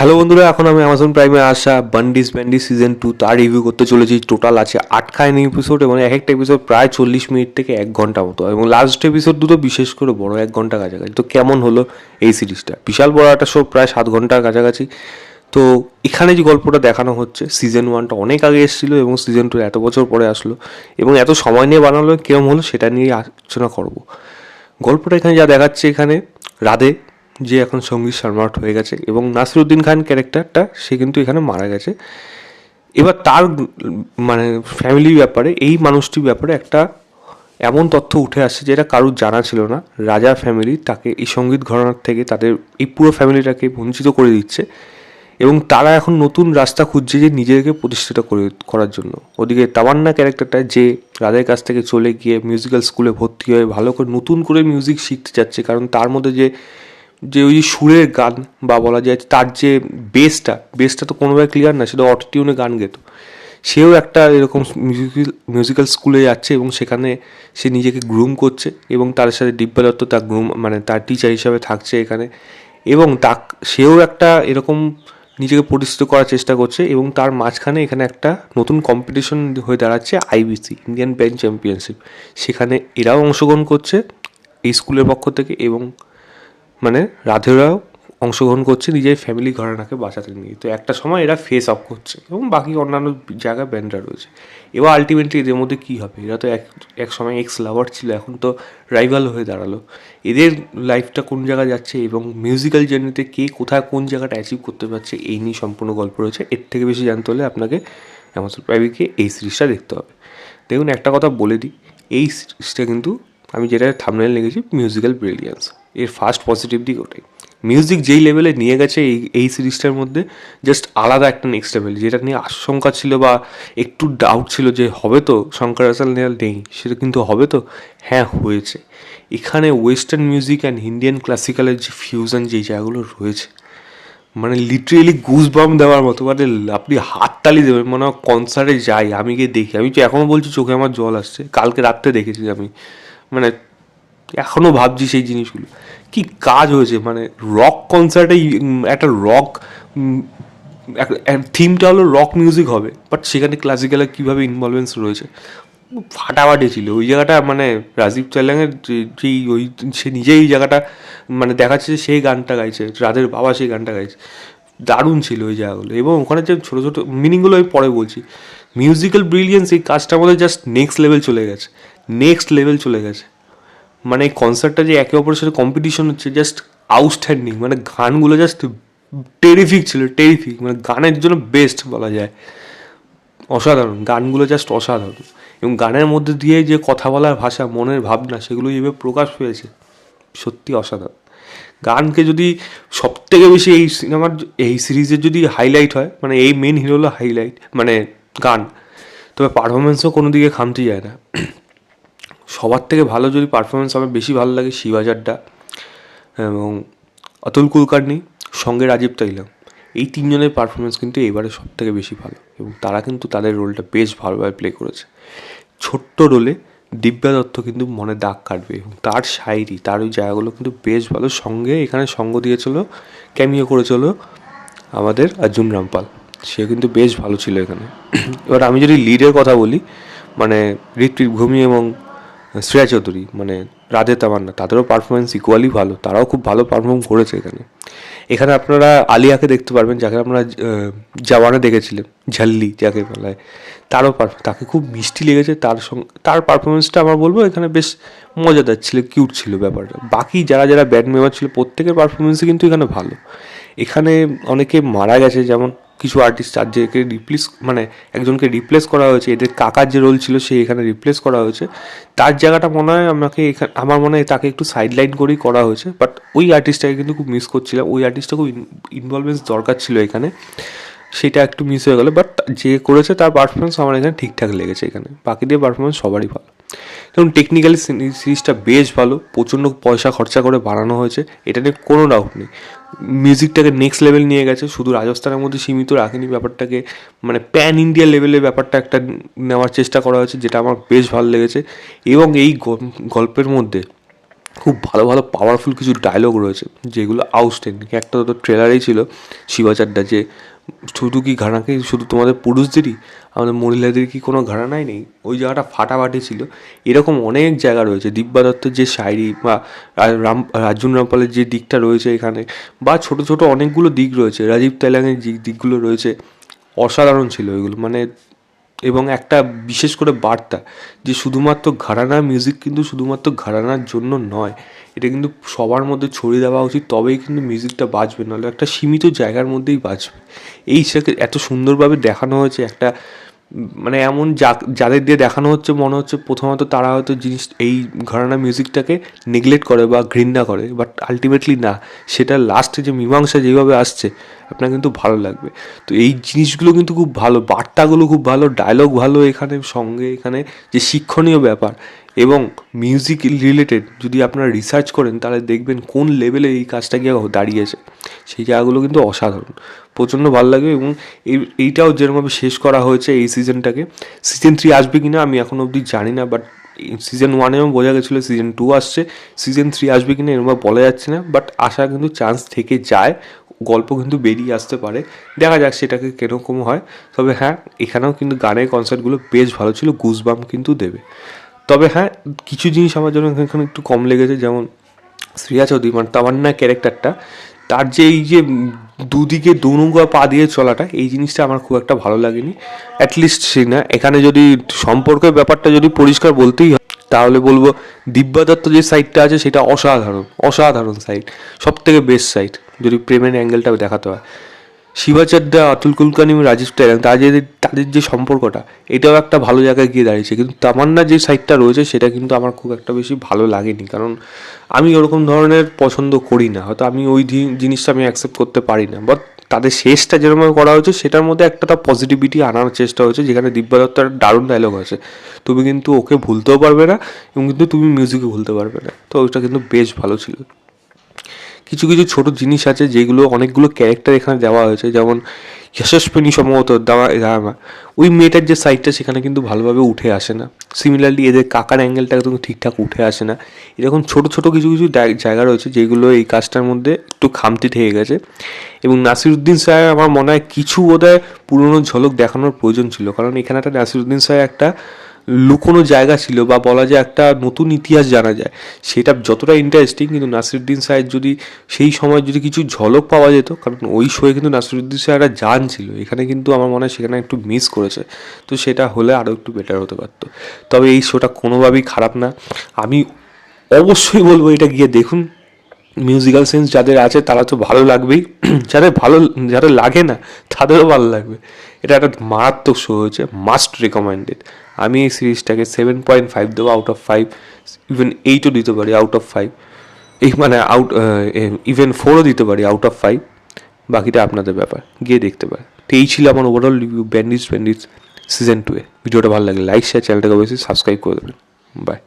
Hello বন্ধুরা, এখন আমি অ্যামাজন প্রাইমে আসা বান্ডিস ব্যান্ডিস সিজন 2 তার রিভিউ করতে চলেছি। টোটাল আছে 8খানা এপিসোড এবং এক একটা এপিসোড প্রায় 40 মিনিট থেকে 1 ঘন্টা মতো, এবং লাস্ট এপিসোড দুটো বিশেষ করে বড়, 1 ঘন্টা কাছাকাছি। তো কেমন হলো এই সিরিজটা? বিশাল বড় একটা শো, প্রায় 7 ঘন্টার কাছাকাছি। তো এখানে যে গল্পটা দেখানো হচ্ছে, সিজন 1টা অনেক আগে এসেছিলো এবং সিজন 2 এত বছর পরে আসলো এবং এত সময় নিয়ে বানালো, কেমন হলো সেটা নিয়ে আলোচনা করব। গল্পটা এখানে যা দেখাচ্ছে, এখানে রাধে যে এখন সঙ্গীত সম্রাট হয়ে গেছে এবং নাসিরুদ্দিন খান ক্যারেক্টারটা সে কিন্তু এখানে মারা গেছে। এবার তার মানে ফ্যামিলির ব্যাপারে, এই মানুষটির ব্যাপারে একটা এমন তথ্য উঠে আসছে যেটা কারুর জানা ছিল না। রাজা ফ্যামিলি তাকে এই সঙ্গীত ঘরানার থেকে তাদের এই পুরো ফ্যামিলিটাকে বঞ্চিত করে দিচ্ছে এবং তারা এখন নতুন রাস্তা খুঁজছে যে নিজেকে প্রতিষ্ঠিত করার জন্য। ওদিকে তামান্না ক্যারেক্টারটা যে রাজার কাছ থেকে চলে গিয়ে মিউজিক্যাল স্কুলে ভর্তি হয়ে ভালো করে নতুন করে মিউজিক শিখতে যাচ্ছে, কারণ তার মধ্যে যে যে ওই সুরের গান বা বলা যায় তার যে বেসটা তো কোনোভাবে ক্লিয়ার না, সেটা অটোটিউনে গান গেতো। সেও একটা এরকম মিউজিক্যাল স্কুলে যাচ্ছে এবং সেখানে সে নিজেকে গ্রুম করছে এবং তার সাথে দিব্যা দত্ত তার গ্রুম মানে তার টিচার হিসাবে থাকছে এখানে। এবং সেও একটা এরকম নিজেকে প্রতিষ্ঠিত করার চেষ্টা করছে এবং তার মাঝখানে এখানে একটা নতুন কম্পিটিশন হয়ে দাঁড়াচ্ছে, আইবিসি, ইন্ডিয়ান ব্যান্ড চ্যাম্পিয়নশিপ। সেখানে এরাও অংশগ্রহণ করছে এই স্কুলের পক্ষ থেকে এবং মানে রাধেরাও অংশগ্রহণ করছে নিজের ফ্যামিলি ঘরানাকে বাঁচাতে নিয়ে। তো একটা সময় এরা ফেস অফ করছে এবং বাকি অন্যান্য জায়গায় ব্যান্ডরা রয়েছে। এবার আলটিমেটলি এদের মধ্যে কী হবে? এরা তো এক সময় এক্স লাভার ছিল, এখন তো রাইভাল হয়ে দাঁড়ালো। এদের লাইফটা কোন জায়গায় যাচ্ছে এবং মিউজিক্যাল জার্নিতে কে কোথায় কোন জায়গাটা অ্যাচিভ করতে পারছে, এই নিয়ে সম্পূর্ণ গল্প রয়েছে। এর থেকে বেশি জানতে হলে আপনাকে অ্যামাজন প্রাইমে এই সিরিজটা দেখতে হবে। দেখুন, একটা কথা বলে দিই, এই সিরিজটা কিন্তু আমি যেটা থাম্বনেল লিখেছি, মিউজিক্যাল ব্রিলিয়ান্স, এর ফার্স্ট পজিটিভ দিক ওটাই। মিউজিক যেই লেভেলে নিয়ে গেছে এই সিরিজটার মধ্যে, জাস্ট আলাদা একটা নেক্সট লেভেল। যেটা নিয়ে আশঙ্কা ছিল বা একটু ডাউট ছিল যে হবে তো, শঙ্কর রাসাল নেই, সেটা কিন্তু হবে তো, হ্যাঁ হয়েছে। এখানে ওয়েস্টার্ন মিউজিক অ্যান্ড ইন্ডিয়ান ক্লাসিক্যালের যে ফিউশন যেই জায়গাগুলো রয়েছে, মানে লিটারেলি গুজবাম দেওয়ার মতো, মানে আপনি হাততালি দেবেন, মানে কনসার্টে যাই, আমি গিয়ে দেখি। আমি তো এখনও বলছি, চোখে আমার জল আসছে। কালকে রাত্রে দেখেছি আমি, মানে এখনও ভাবছি সেই জিনিসগুলো। কি কাজ হয়েছে, মানে রক কনসার্টে একটা রক থিমটা হলো রক মিউজিক হবে, বাট সেখানে ক্লাসিক্যালের কীভাবে ইনভলভেন্স রয়েছে, ফাটাফাটি ছিল ওই জায়গাটা। মানে রাজীব চাইলাঙের যেই ওই সে নিজেই এই জায়গাটা মানে দেখাচ্ছে যে সেই গানটা গাইছে, রাধের বাবা সেই গানটা গাইছে। দারুণ ছিল ওই জায়গাগুলো এবং ওখানে যে ছোটো ছোটো মিনিংগুলো আমি পরে বলছি। মিউজিক্যাল ব্রিলিয়েন্স এই কাজটার মধ্যে জাস্ট নেক্সট লেভেল চলে গেছে, নেক্সট লেভেল চলে গেছে। মানে এই কনসার্টটা যে একে অপরের সাথে কম্পিটিশন হচ্ছে, জাস্ট আউটস্ট্যান্ডিং। মানে গানগুলো জাস্ট টেরিফিক ছিল, টেরিফিক, মানে গানের জন্য বেস্ট বলা যায়। অসাধারণ গানগুলো, জাস্ট অসাধারণ। এবং গানের মধ্যে দিয়ে যে কথা বলার ভাষা, মনের ভাবনা, সেগুলো যেভাবে প্রকাশ পেয়েছে, সত্যি অসাধারণ। গানকে যদি সবথেকে বেশি এই সিনেমার এই সিরিজের যদি হাইলাইট হয়, মানে এই মেন হিরো হলো হাইলাইট, মানে গান, তবে পারফরমেন্সও কোনো দিকে খামতি যায় না। সবার থেকে ভালো যদি পারফরমেন্স আমার বেশি ভালো লাগে শিবাজারটা এবং অতুল কুলকার্নি, সঙ্গে রাজীব তাইলাম। এই তিনজনের পারফরমেন্স কিন্তু এবারে সব থেকে বেশি ভালো এবং তারা কিন্তু তাদের রোলটা বেশ ভালোভাবে প্লে করেছে। ছোট্ট রোলে দিব্যা দত্ত কিন্তু মনে দাগ কাটবে এবং তার শায়রি, তার ওই জায়গাগুলো কিন্তু বেশ ভালো। সঙ্গে এখানে সঙ্গ দিয়েছিল, ক্যামিও করেছিল আমাদের অর্জুন রামপাল, সে কিন্তু বেশ ভালো ছিল এখানে। এবার আমি যদি লিডের কথা বলি, মানে ঋত্বিক ভূমি এবং শ্রেয়া চৌধুরী, মানে রাধে তামান্না, তাদেরও পারফরমেন্স ইকুয়ালি ভালো, তারাও খুব ভালো পারফর্ম করেছে এখানে। এখানে আপনারা আলিয়াকে দেখতে পারবেন, যাকে আপনারা জওয়ানে দেখেছিলেন, ঝাল্লি যাকে বলা হয়, তাকে খুব মিষ্টি লেগেছে। তার পারফরমেন্সটা আমার বলবো এখানে বেশ মজাদার ছিল, কিউট ছিল ব্যাপারটা। বাকি যারা যারা ব্যান্ড মেম্বার ছিল, প্রত্যেকের পারফরমেন্সই কিন্তু এখানে ভালো। এখানে অনেকে মারা গেছে, যেমন কিছু আর্টিস্ট যাদেরকে একজনকে রিপ্লেস করা হয়েছে। এদের কাকার যে রোল ছিল সে এখানে রিপ্লেস করা হয়েছে। তার জায়গাটা মনে হয় আমার মনে হয় তাকে একটু সাইডলাইন করেই করা হয়েছে, বাট ওই আর্টিস্টটাকে কিন্তু খুব মিস করছিলাম। ওই আর্টিস্টটা খুব ইনভলভমেন্স দরকার ছিল এখানে, সেটা একটু মিস হয়ে গেলো। বাট যে করেছে তার পারফরমেন্স আমার এখানে ঠিকঠাক লেগেছে। এখানে বাকি দিয়ে পারফরমেন্স সবারই ভালো। যেমন টেকনিক্যালি সিরিজটা বেশ ভালো, প্রচণ্ড পয়সা খরচা করে বানানো হয়েছে, এটা নিয়ে কোনো ডাউট নেই। মিউজিকটাকে নেক্সট লেভেল নিয়ে গেছে, শুধু রাজস্থানের মধ্যে সীমিত রাখেনি ব্যাপারটাকে, মানে প্যান ইন্ডিয়া লেভেলের ব্যাপারটা একটা নেওয়ার চেষ্টা করা হয়েছে, যেটা আমার বেশ ভালো লেগেছে। এবং এই গল্পের মধ্যে খুব ভালো ভালো পাওয়ারফুল কিছু ডায়লগ রয়েছে যেগুলো আউটস্ট্যান্ডিং। একটা তো ট্রেলারেই ছিল শিবাচাড্ডা, যে শুধু কি ঘাড়াকে শুধু তোমাদের পুরুষদেরই, আমাদের মহিলাদের কি কোনো ঘাড়ানাই নেই, ওই জায়গাটা ফাটাফাটি ছিল। এরকম অনেক জায়গা রয়েছে, দিব্যা দত্তের যে শায়রি বা রাজুন রামপালের যে দিকটা রয়েছে এখানে, বা ছোট ছোট অনেকগুলো দিক রয়েছে, রাজীব তেলাঙ্গের যে দিকগুলো রয়েছে, অসাধারণ ছিল ওইগুলো। মানে এবং একটা বিশেষ করে বার্তা, যে শুধুমাত্র ঘরানা মিউজিক কিন্তু শুধুমাত্র ঘরানার জন্য নয়, এটা কিন্তু সবার মধ্যে ছড়িয়ে দেওয়া উচিত, তবেই কিন্তু মিউজিকটা বাজবে, নাহলে একটা সীমিত জায়গার মধ্যেই বাজবে। এই এত সুন্দরভাবে দেখানো হয়েছে একটা, মানে এমন যাদের দিয়ে দেখানো হচ্ছে মনে হচ্ছে প্রথমত তারা হয়তো এই ঘরানা মিউজিকটাকে নেগলেক্ট করে বা ঘৃণা করে, বাট আলটিমেটলি না, সেটা লাস্টে যে মীমাংসা যেভাবে আসছে আপনার কিন্তু ভালো লাগবে। তো এই জিনিসগুলো কিন্তু খুব ভালো, বার্তাগুলো খুব ভালো, ডায়লগ ভালো এখানে, সঙ্গে এখানে যে শিক্ষণীয় ব্যাপার এবং মিউজিক রিলেটেড যদি আপনারা রিসার্চ করেন তাহলে দেখবেন কোন লেভেলে এই কাজটা গিয়ে দাঁড়িয়েছে, সেই জায়গাগুলো কিন্তু অসাধারণ, প্রচণ্ড ভালো লাগে। এবং এইটাও যেরকমভাবে শেষ করা হয়েছে এই সিজনটাকে, সিজন 3 আসবে কি না আমি এখন অবধি জানি না, বাট সিজন 1এও বোঝা গেছিলো সিজন 2 আসছে, সিজন 3 আসবে কি না এরকম বলা যাচ্ছে না, বাট আসার কিন্তু চান্স থেকে যায়, গল্প কিন্তু বেরিয়ে আসতে পারে, দেখা যাক সেটাকে কীরকম হয়। তবে হ্যাঁ, এখানেও কিন্তু গানের কনসার্টগুলো বেশ ভালো ছিল, গুজবাম কিন্তু দেবে। তবে হ্যাঁ, কিছু জিনিস আমার জন্য এখানে একটু কম লেগেছে, যেমন শ্রেয়া চৌধুরী মানে তামান্না ক্যারেক্টারটা, তার যে এই যে দুদিকে দুনৌকা পা দিয়ে চলাটা, এই জিনিসটা আমার খুব একটা ভালো লাগেনি। অ্যাটলিস্ট সে না, এখানে যদি সম্পর্কের ব্যাপারটা যদি পরিষ্কার বলতেই হয় তাহলে বলবো দিব্যা দত্ত যে সাইডটা আছে সেটা অসাধারণ, অসাধারণ সাইড, সব থেকে বেস্ট সাইড যদি প্রেমের অ্যাঙ্গেলটা দেখাতে হয়। শিবাচাড্ডা, অতুল কুলকার্নি, রাজীব তেলাং, তাদের যে সম্পর্কটা, এটাও একটা ভালো জায়গায় গিয়ে দাঁড়িয়েছে। কিন্তু তামান্না যে সাইডটা রয়েছে সেটা কিন্তু আমার খুব একটা বেশি ভালো লাগেনি, কারণ আমি ওরকম ধরনের পছন্দ করি না, হয়তো আমি ওই জিনিসটা আমি অ্যাকসেপ্ট করতে পারি না, বাট তাদের শেষটা যেরকম করা হয়েছে সেটার মধ্যে একটা পজিটিভিটি আনার চেষ্টা হয়েছে, যেখানে দিব্যা দত্তের দারুণ ডায়লগ আছে, তুমি কিন্তু ওকে ভুলতেও পারবে না এবং কিন্তু তুমি মিউজিকও ভুলতে পারবে না, তো ওইটা কিন্তু বেশ ভালো ছিল। কিছু কিছু ছোট জিনিস আছে যেগুলো, অনেকগুলো ক্যারেক্টার এখানে দেওয়া হয়েছে, যেমন যশস্বিনী সম্ভবত দেওয়া, ওই মেয়েটার যে সাইডটা সেখানে কিন্তু ভালোভাবে উঠে আসে না। সিমিলারলি এদের কাকার অ্যাঙ্গেলটা একদম ঠিকঠাক উঠে আসে না। এরকম ছোট ছোট কিছু কিছু জায়গা রয়েছে যেগুলো এই কাজটার মধ্যে একটু খামতি থেকে গেছে। এবং নাসিরুদ্দিন সাহেব আমার মনে হয় কিছু বোধহয় পুরনো ঝলক দেখানোর প্রয়োজন ছিল, কারণ এখানে একটা নাসিরুদ্দিন সাহেব একটা লুকোনো জায়গা ছিল, বা বলা যায় একটা নতুন ইতিহাস জানা যায়, সেটা যতটা ইন্টারেস্টিং, কিন্তু নাসিরুদ্দিন সাহেব যদি সেই সময় যদি কিছু ঝলক পাওয়া যেত, কারণ ওই শোয়ে কিন্তু নাসিরুদ্দিন সাহেব একটা জান ছিল, এখানে কিন্তু আমার মনে হয় সেখানে একটু মিস করেছে, তো সেটা হলে আরও একটু বেটার হতে পারতো। তবে এই শোটা কোনোভাবেই খারাপ না, আমি অবশ্যই বলবো এটা গিয়ে দেখুন। মিউজিক্যাল সেন্স যাদের আছে তারা তো ভালো লাগবেই, যাদের লাগে না তাদেরও ভালো লাগবে। এটা একটা মারাত্মক শো হয়েছে, মাস্ট রেকমেন্ডেড। আমি এই সিরিজটাকে 7.5 দেবো আউট অফ 5, ইভেন 8ও দিতে পারি আউট অফ 5, এই মানে ইভেন 4ও দিতে পারি আউট অফ 5, বাকিটা আপনাদের ব্যাপার, গিয়ে দেখতে পারে। তো এই ছিল আমার ওভারঅল রিভিউ ব্যান্ডিজ সিজন 2 এ। ভিডিওটা ভালো লাগে লাইক শেয়ার, চ্যানেলটাকে অবশ্যই সাবস্ক্রাইব করে দেবেন। বাই।